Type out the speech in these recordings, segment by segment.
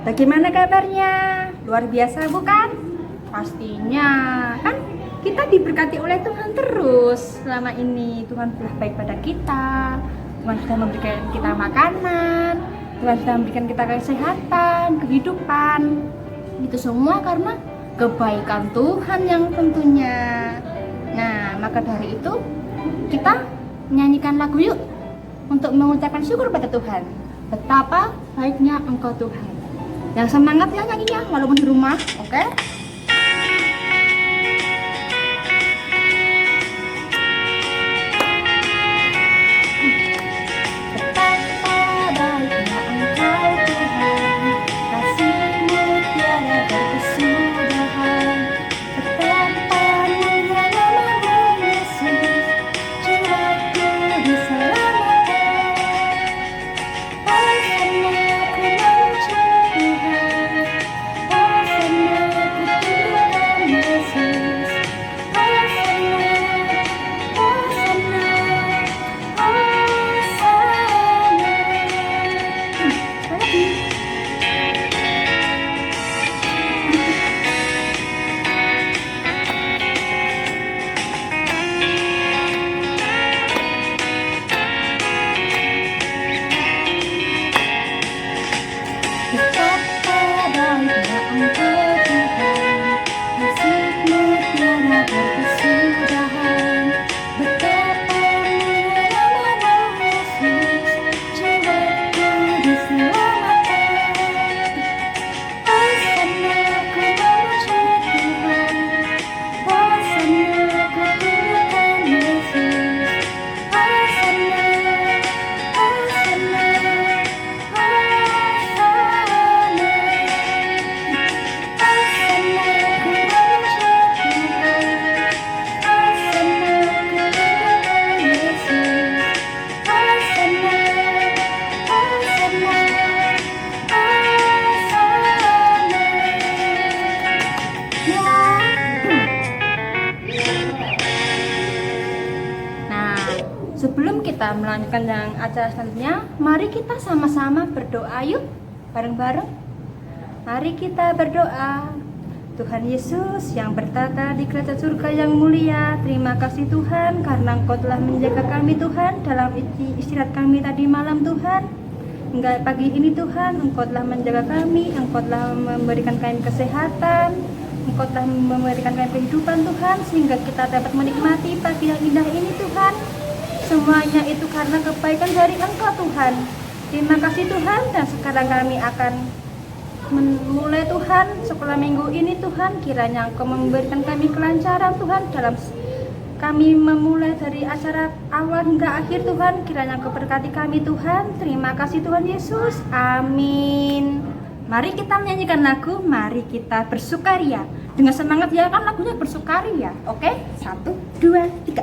Bagaimana kabarnya? Luar biasa bukan? Pastinya kan kita diberkati oleh Tuhan terus selama ini. Tuhan telah baik pada kita. Tuhan sudah memberikan kita makanan. Tuhan sudah memberikan kita kesehatan, kehidupan. Itu semua karena kebaikan Tuhan yang tentunya. Nah, maka dari itu kita menyanyikan lagu yuk untuk mengucapkan syukur pada Tuhan. Betapa baiknya Engkau Tuhan. Yang semangat ya nyanyinya walaupun di rumah, oke? Sebelum kita melanjutkan yang acara selanjutnya, mari kita sama-sama berdoa yuk, bareng-bareng. Mari kita berdoa. Tuhan Yesus yang bertata di kerajaan surga yang mulia, terima kasih Tuhan karena Engkau telah menjaga kami Tuhan dalam istirahat kami tadi malam Tuhan. Hingga pagi ini Tuhan, Engkau telah menjaga kami, Engkau telah memberikan kami kesehatan, Engkau telah memberikan kami kehidupan Tuhan, sehingga kita dapat menikmati pagi yang indah ini Tuhan. Semuanya itu karena kebaikan dari Engkau Tuhan. Terima kasih Tuhan, dan sekarang kami akan memulai Tuhan sekolah minggu ini Tuhan. Kiranya Engkau memberikan kami kelancaran Tuhan dalam kami memulai dari acara awal hingga akhir Tuhan. Kiranya Engkau berkati kami Tuhan. Terima kasih Tuhan Yesus. Amin. Mari kita menyanyikan lagu Mari Kita Bersukaria. Dengan semangat ya, kan lagunya bersukaria. Oke? 1, 2, 3.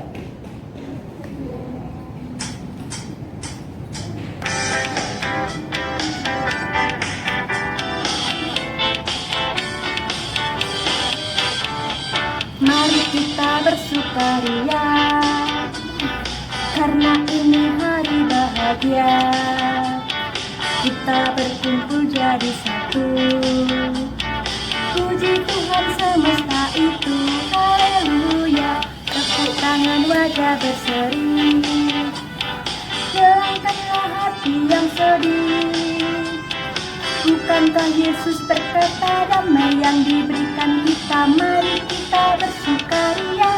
Mari kita bersukaria, karena ini hari bahagia. Kita berkumpul jadi satu, puji Tuhan semesta itu, haleluya. Tepuk tangan wajah berseri, hilangkanlah hati yang sedih. Bukankah Yesus berkata damai yang diberikan kita? Mari kita bersukaria,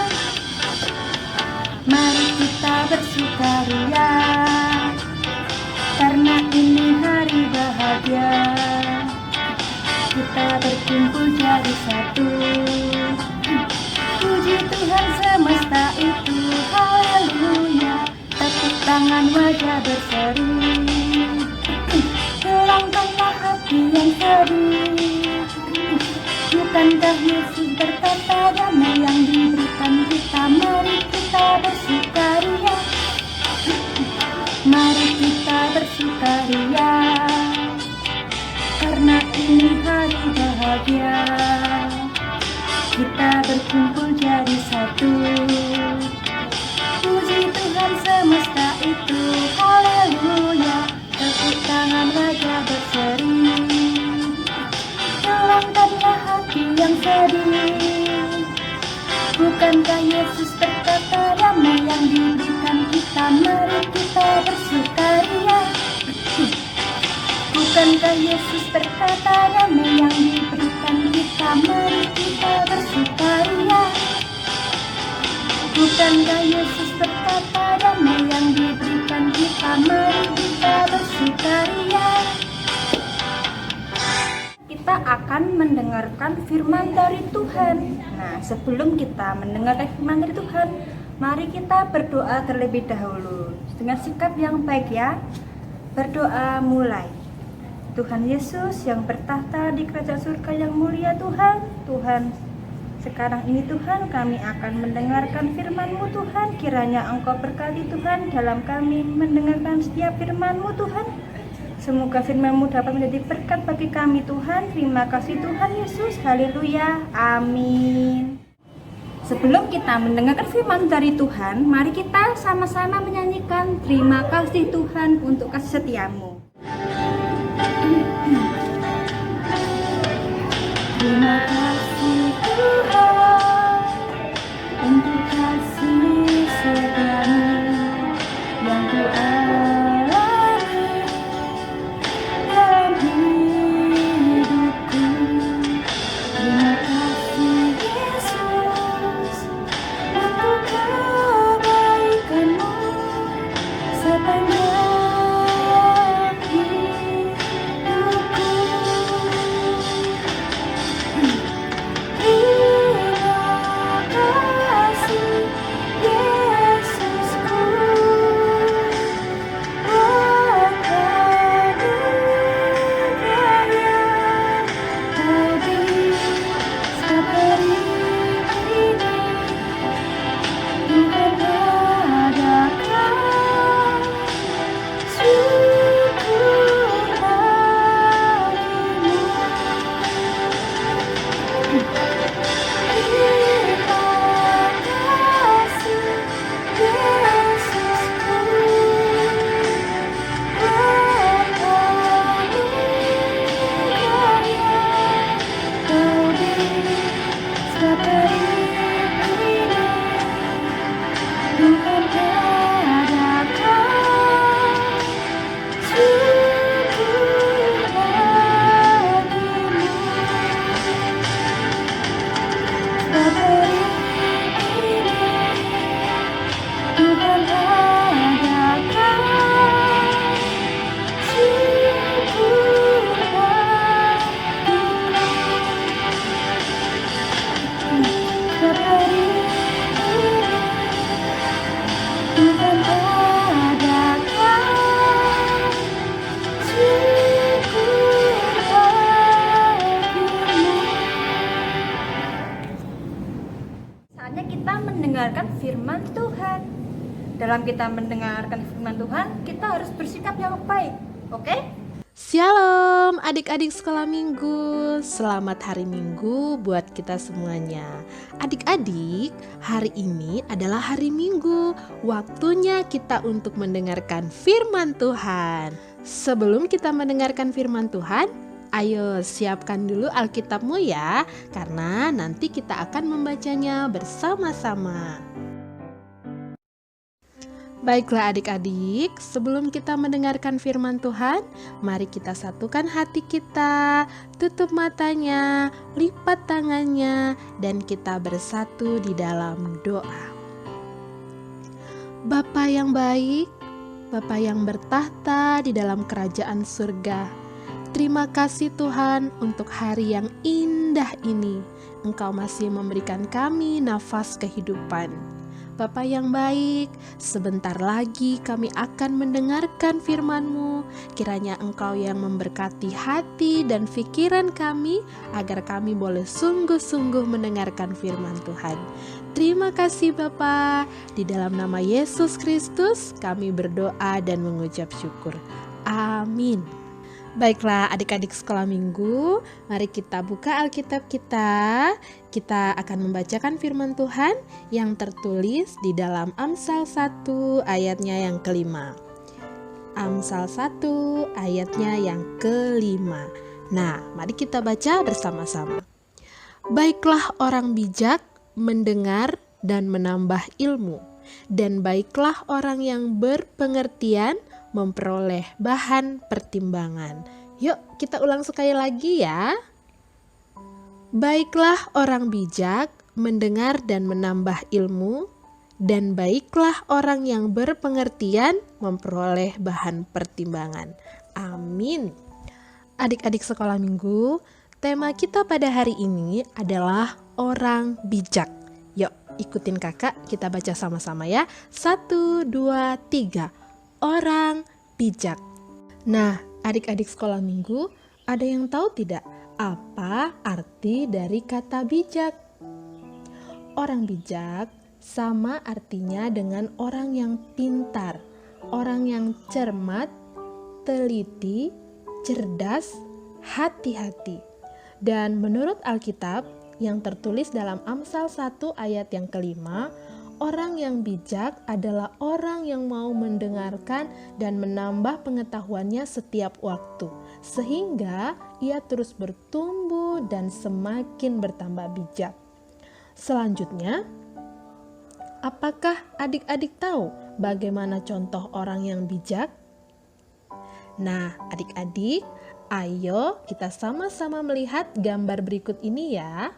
mari kita bersukaria, karena ini hari bahagia. Kita berkumpul jadi satu, puji Tuhan semesta itu, haleluya. Tepuk tangan wajah berseri, hilangkanlah hati yang sedih. Bukankah Yesus berkata damai yang diberikan kita? Mari kita bersukaria, mari kita bersukaria, karena ini hari bahagia. Kita berkumpul jadi satu, puji Tuhan semesta itu, haleluya. Tepuk tangan wajah berseri, terjadi? Bukankah Yesus berkata damai yang diberikan kita, mari kita bersukaria. Bukankah Yesus berkata damai yang diberikan kita, mari kita bersukaria. Bukankah Yesus berkata damai yang diberikan kita, mari kita bersukaria. Kita akan mendengarkan firman dari Tuhan. Nah, sebelum kita mendengarkan firman dari Tuhan, mari kita berdoa terlebih dahulu dengan sikap yang baik ya. Berdoa mulai. Tuhan Yesus yang bertahta di kerajaan surga yang mulia Tuhan, sekarang ini Tuhan kami akan mendengarkan firman-Mu Tuhan. Kiranya Engkau berkati Tuhan dalam kami mendengarkan setiap firman-Mu Tuhan. Semoga firman-Mu dapat menjadi berkat bagi kami Tuhan. Terima kasih Tuhan Yesus, haleluya, amin. Sebelum kita mendengarkan firman dari Tuhan, mari kita sama-sama menyanyikan terima kasih Tuhan untuk kasih setia-Mu. Terima kasih Tuhan untuk kasih setia-Mu yang Ku alami dalam hidupku. Terima kasih Yesus untuk kebaikan-Mu sepanjang mendengarkan firman Tuhan. Dalam kita mendengarkan firman Tuhan, kita harus bersikap yang baik. Oke? Shalom adik-adik sekolah minggu. Selamat hari Minggu buat kita semuanya. Adik-adik, hari ini adalah hari Minggu. Waktunya kita untuk mendengarkan firman Tuhan. Sebelum kita mendengarkan firman Tuhan, ayo siapkan dulu Alkitabmu ya, karena nanti kita akan membacanya bersama-sama. Baiklah adik-adik, sebelum kita mendengarkan firman Tuhan, mari kita satukan hati kita, tutup matanya, lipat tangannya, dan kita bersatu di dalam doa. Bapa yang baik, Bapa yang bertahta di dalam kerajaan surga, terima kasih Tuhan untuk hari yang indah ini. Engkau masih memberikan kami nafas kehidupan. Bapa yang baik, sebentar lagi kami akan mendengarkan firman-Mu. Kiranya Engkau yang memberkati hati dan pikiran kami, agar kami boleh sungguh-sungguh mendengarkan firman Tuhan. Terima kasih Bapa. Di dalam nama Yesus Kristus kami berdoa dan mengucap syukur. Amin. Baiklah adik-adik sekolah minggu, mari kita buka Alkitab kita. Kita akan membacakan firman Tuhan yang tertulis di dalam Amsal 1 ayatnya yang kelima. Amsal 1 ayatnya yang kelima. Nah, mari kita baca bersama-sama. Baiklah orang bijak mendengar dan menambah ilmu, dan baiklah orang yang berpengertian memperoleh bahan pertimbangan. Yuk kita ulang sekali lagi ya. Baiklah orang bijak mendengar dan menambah ilmu, dan baiklah orang yang berpengertian memperoleh bahan pertimbangan. Amin. Adik-adik sekolah minggu, tema kita pada hari ini adalah orang bijak. Yuk ikutin kakak, kita baca sama-sama ya. 1, 2, 3. Orang bijak. Nah, adik-adik sekolah minggu, ada yang tahu tidak apa arti dari kata bijak? Orang bijak sama artinya dengan orang yang pintar, orang yang cermat, teliti, cerdas, hati-hati. Dan menurut Alkitab yang tertulis dalam Amsal 1 ayat yang kelima, orang yang bijak adalah orang yang mau mendengarkan dan menambah pengetahuannya setiap waktu, sehingga ia terus bertumbuh dan semakin bertambah bijak. Selanjutnya, apakah adik-adik tahu bagaimana contoh orang yang bijak? Nah, adik-adik, ayo kita sama-sama melihat gambar berikut ini ya.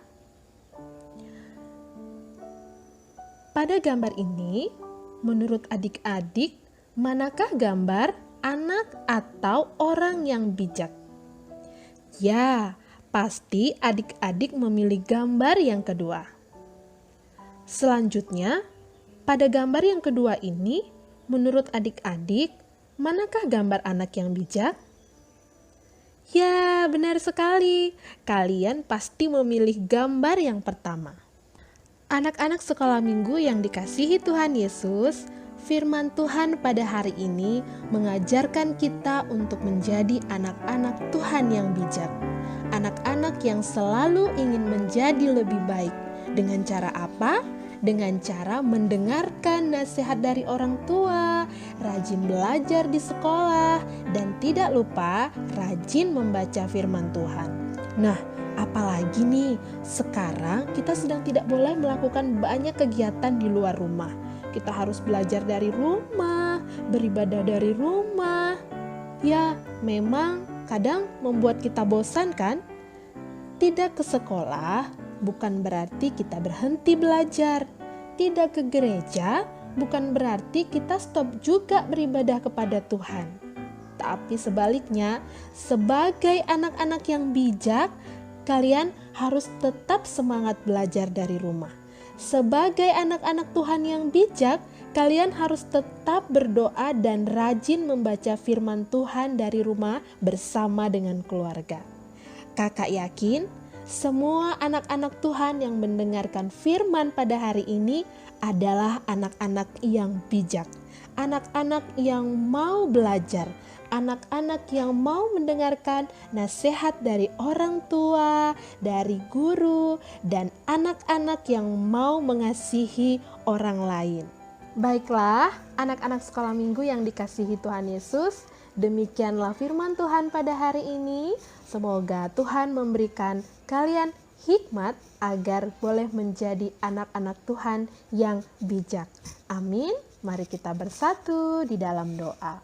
Pada gambar ini, menurut adik-adik, manakah gambar anak atau orang yang bijak? Ya, pasti adik-adik memilih gambar yang kedua. Selanjutnya, pada gambar yang kedua ini, menurut adik-adik, manakah gambar anak yang bijak? Ya, benar sekali. Kalian pasti memilih gambar yang pertama. Anak-anak sekolah minggu yang dikasihi Tuhan Yesus, firman Tuhan pada hari ini mengajarkan kita untuk menjadi anak-anak Tuhan yang bijak. Anak-anak yang selalu ingin menjadi lebih baik. Dengan cara apa? Dengan cara mendengarkan nasihat dari orang tua, rajin belajar di sekolah, dan tidak lupa rajin membaca firman Tuhan. Nah, apalagi nih, sekarang kita sedang tidak boleh melakukan banyak kegiatan di luar rumah. Kita harus belajar dari rumah, beribadah dari rumah. Ya, memang kadang membuat kita bosan kan? Tidak ke sekolah bukan berarti kita berhenti belajar. Tidak ke gereja bukan berarti kita stop juga beribadah kepada Tuhan. Tapi sebaliknya, sebagai anak-anak yang bijak, kalian harus tetap semangat belajar dari rumah. Sebagai anak-anak Tuhan yang bijak, kalian harus tetap berdoa dan rajin membaca firman Tuhan dari rumah bersama dengan keluarga. Kakak yakin semua anak-anak Tuhan yang mendengarkan firman pada hari ini adalah anak-anak yang bijak, anak-anak yang mau belajar, anak-anak yang mau mendengarkan nasihat dari orang tua, dari guru, dan anak-anak yang mau mengasihi orang lain. Baiklah, anak-anak sekolah minggu yang dikasihi Tuhan Yesus, demikianlah firman Tuhan pada hari ini. Semoga Tuhan memberikan kalian hikmat agar boleh menjadi anak-anak Tuhan yang bijak. Amin. Mari kita bersatu di dalam doa.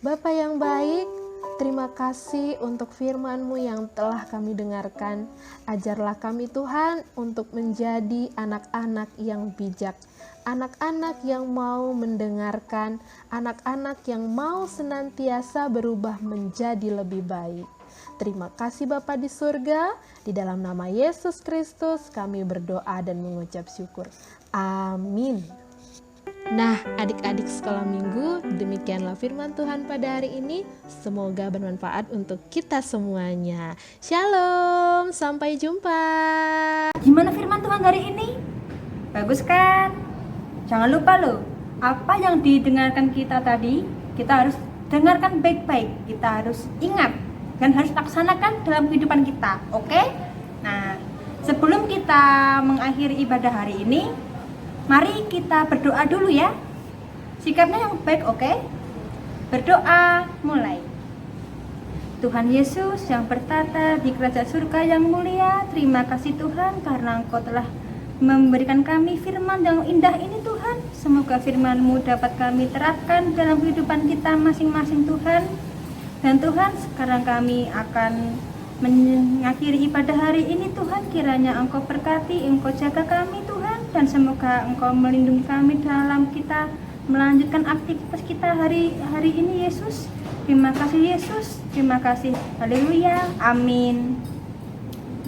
Bapa yang baik, terima kasih untuk firman-Mu yang telah kami dengarkan. Ajarlah kami Tuhan untuk menjadi anak-anak yang bijak. Anak-anak yang mau mendengarkan, anak-anak yang mau senantiasa berubah menjadi lebih baik. Terima kasih Bapa di surga, di dalam nama Yesus Kristus kami berdoa dan mengucap syukur. Amin. Nah, adik-adik sekolah minggu, demikianlah firman Tuhan pada hari ini. Semoga bermanfaat untuk kita semuanya. Shalom, sampai jumpa. Gimana firman Tuhan hari ini? Bagus kan? Jangan lupa loh, apa yang didengarkan kita tadi, kita harus dengarkan baik-baik. Kita harus ingat dan harus laksanakan dalam kehidupan kita, oke? Nah, sebelum kita mengakhiri ibadah hari ini, mari kita berdoa dulu ya. Sikapnya yang baik, oke? Berdoa mulai. Tuhan Yesus yang bertata di kerajaan surga yang mulia, terima kasih Tuhan karena Engkau telah memberikan kami firman yang indah ini Tuhan. Semoga firman-Mu dapat kami terapkan dalam kehidupan kita masing-masing Tuhan. Dan Tuhan, sekarang kami akan mengakhiri ibadah hari ini Tuhan. Kiranya Engkau berkati, Engkau jaga kami Tuhan, dan semoga Engkau melindungi kami dalam kita melanjutkan aktivitas kita hari ini Yesus. Terima kasih Yesus, terima kasih. Haleluya, amin.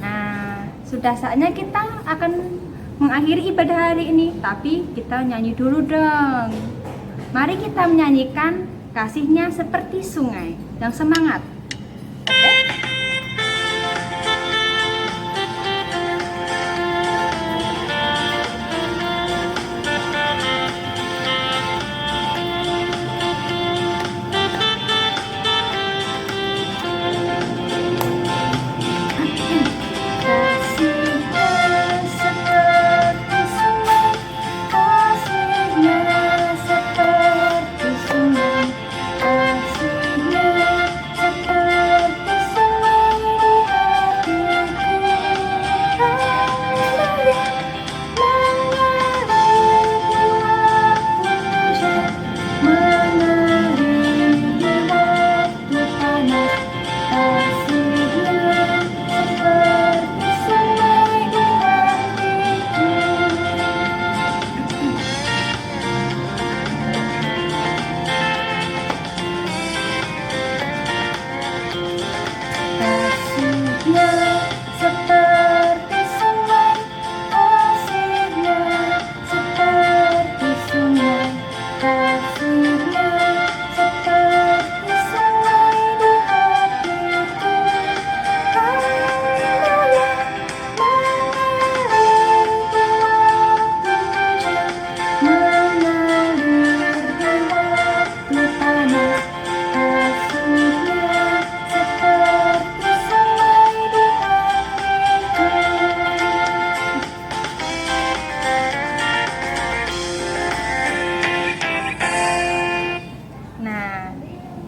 Nah, sudah saatnya kita akan mengakhiri ibadah hari ini, tapi kita nyanyi dulu dong. Mari kita menyanyikan Kasihnya Seperti Sungai. Yang semangat. Oke?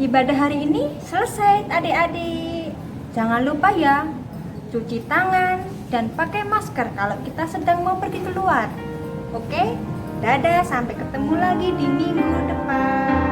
Ibadah hari ini selesai adik-adik. Jangan lupa ya, cuci tangan dan pakai masker kalau kita sedang mau pergi keluar. Oke? Dadah, sampai ketemu lagi di minggu depan.